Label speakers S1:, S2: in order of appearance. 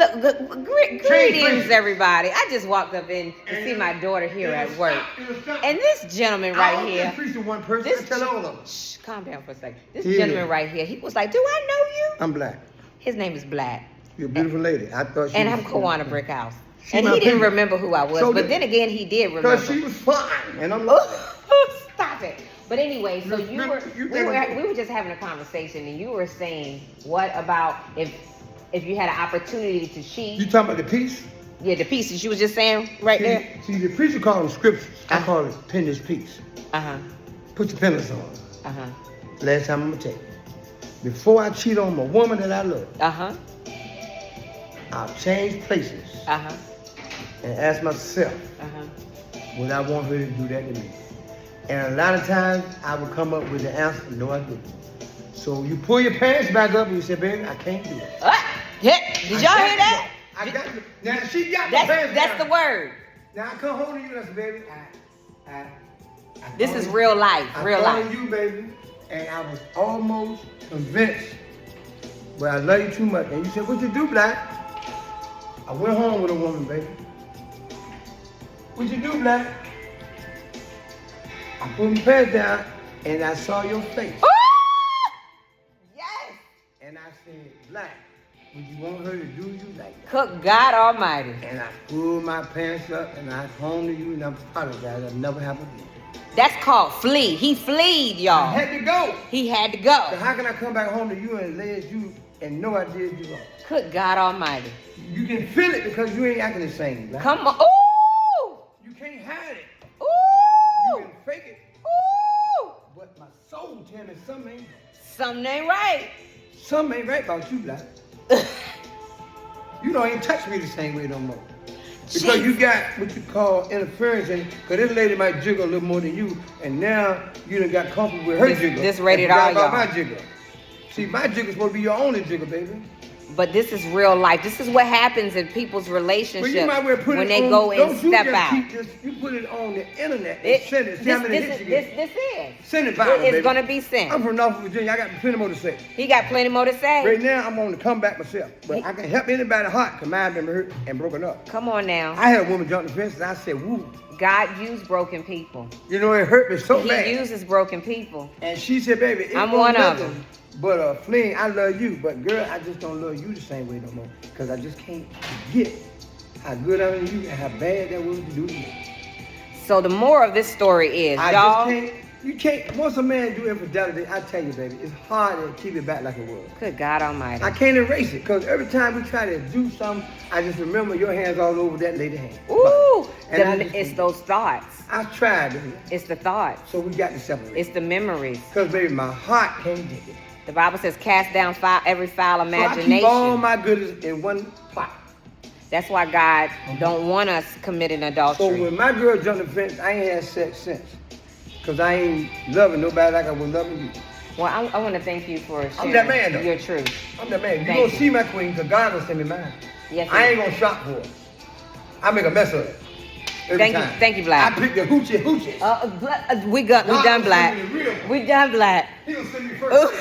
S1: Greetings, everybody. I just walked up in to see my daughter here at work. And this gentleman right here.
S2: One person. I tell all of them.
S1: Shh, calm down for a second. This gentleman right here, he was like, "Do I know you?"
S2: I'm black.
S1: His name is Black.
S2: You're a beautiful lady. I thought she
S1: and
S2: was
S1: I'm Kawana Brickhouse.
S2: She
S1: And
S2: my
S1: he didn't
S2: people.
S1: remember who I was.
S2: So
S1: but then again, he did remember.
S2: Because she was fine. And I'm like,
S1: Stop it. But anyway, so we were just having a conversation, and you were saying, what about if you had an opportunity to cheat?
S2: you talking about the peace?
S1: Yeah, the pieces you was just saying right there.
S2: See, the preacher call them scriptures. I call it penless peace.
S1: Uh-huh.
S2: Put your penless on.
S1: Uh-huh.
S2: Last time I'm going to tell you. Before I cheat on a woman that I love,
S1: Uh-huh.
S2: I'll change places
S1: Uh-huh.
S2: and ask myself,
S1: Uh-huh.
S2: would I want her to do that to me? And a lot of times, I would come up with the answer, no, I didn't. So you pull your pants back up and you say, baby, I can't do it.
S1: Yeah. Did y'all hear that?
S2: I got you. Now, she got my pants
S1: That's
S2: down.
S1: the word.
S2: Now, I come home to you and I say, baby,
S1: This is real life. Real
S2: I
S1: life.
S2: told you, baby, and I was almost convinced, but I love you too much. And you said, what you do, Black? I went home with a woman, baby. What you do, Black? I put my pants down, and I saw your face.
S1: Yes.
S2: And I said, Black, would you want her to do you like that?
S1: Cook God Almighty.
S2: And I pulled my pants up, and I home to you, and I apologize. That never happened again.
S1: That's called flee. He fleed,
S2: I
S1: y'all.
S2: had to go.
S1: He had to go.
S2: So how can I come back home to you and lay at you and know I did you wrong?
S1: Cook God Almighty.
S2: You can feel it because you ain't acting the same. Black.
S1: Come on. Ooh.
S2: You can't hide it.
S1: Ooh.
S2: You can fake it.
S1: Ooh.
S2: But my soul tell me something ain't right.
S1: Something ain't right.
S2: Something ain't right about you, Black. You don't even touch me the same way no more. Because you got what you call interference in, because this lady might jiggle a little more than you, and now you done got comfortable with her jiggle.
S1: This rated
S2: and
S1: R,
S2: forgot about
S1: y'all.
S2: my jiggle. See, my jiggle's supposed to be your only jiggle, baby.
S1: But this is real life. This is what happens in people's relationships
S2: Well, you might well put
S1: when
S2: it
S1: they
S2: on,
S1: go and
S2: don't you
S1: step
S2: just
S1: out.
S2: keep this, you put it on the internet and send it. See how many hits you get.
S1: This is.
S2: Send it viral,
S1: It's
S2: baby.
S1: going to be sent.
S2: I'm from North Virginia. I got plenty more to say.
S1: He got plenty more to say.
S2: Right now, I'm on the comeback myself. But I can help anybody hot because mine been hurt and broken up.
S1: Come on now.
S2: I had a woman jump the fence and I said, woo.
S1: God used broken people.
S2: You know, it hurt me so
S1: He
S2: bad.
S1: uses broken people.
S2: And she said, baby, it
S1: I'm
S2: wasn't
S1: one of
S2: nothing
S1: them.
S2: but a fling. I love you. But girl, I just don't love you the same way no more. Because I just can't forget how good I am to you and how bad that was to do to me.
S1: So the moral of this story is,
S2: I
S1: y'all.
S2: just can't. You can't. Once a man do infidelity, I tell you, baby, it's hard to keep it back like it was.
S1: Good God Almighty.
S2: I can't erase it because every time we try to do something, I just remember your hands all over that lady's hand.
S1: Ooh,
S2: And I just-
S1: it's those thoughts.
S2: I tried, baby.
S1: It's the thoughts.
S2: So we got to separate.
S1: It's the memories.
S2: Because, baby, my heart can't take it.
S1: The Bible says, cast down every foul
S2: So I
S1: imagination.
S2: keep all my goodies in one pot.
S1: That's why God don't want us committing
S2: So
S1: adultery.
S2: when my girl jumped the fence, I ain't had sex since. Because I ain't loving nobody like I was loving you.
S1: Well, I want to thank you for sharing
S2: that man, though.
S1: your truth.
S2: I'm the man. You
S1: Thank
S2: gonna
S1: you.
S2: see my queen because God gonna send me mine.
S1: Yes,
S2: I
S1: he
S2: ain't gonna shop for it. I make a mess of it. Every
S1: Thank you-
S2: time.
S1: thank you, Black.
S2: I pick the hoochie.
S1: We done
S2: God
S1: black.
S2: send me the real one.
S1: We done black.
S2: He gonna send me first.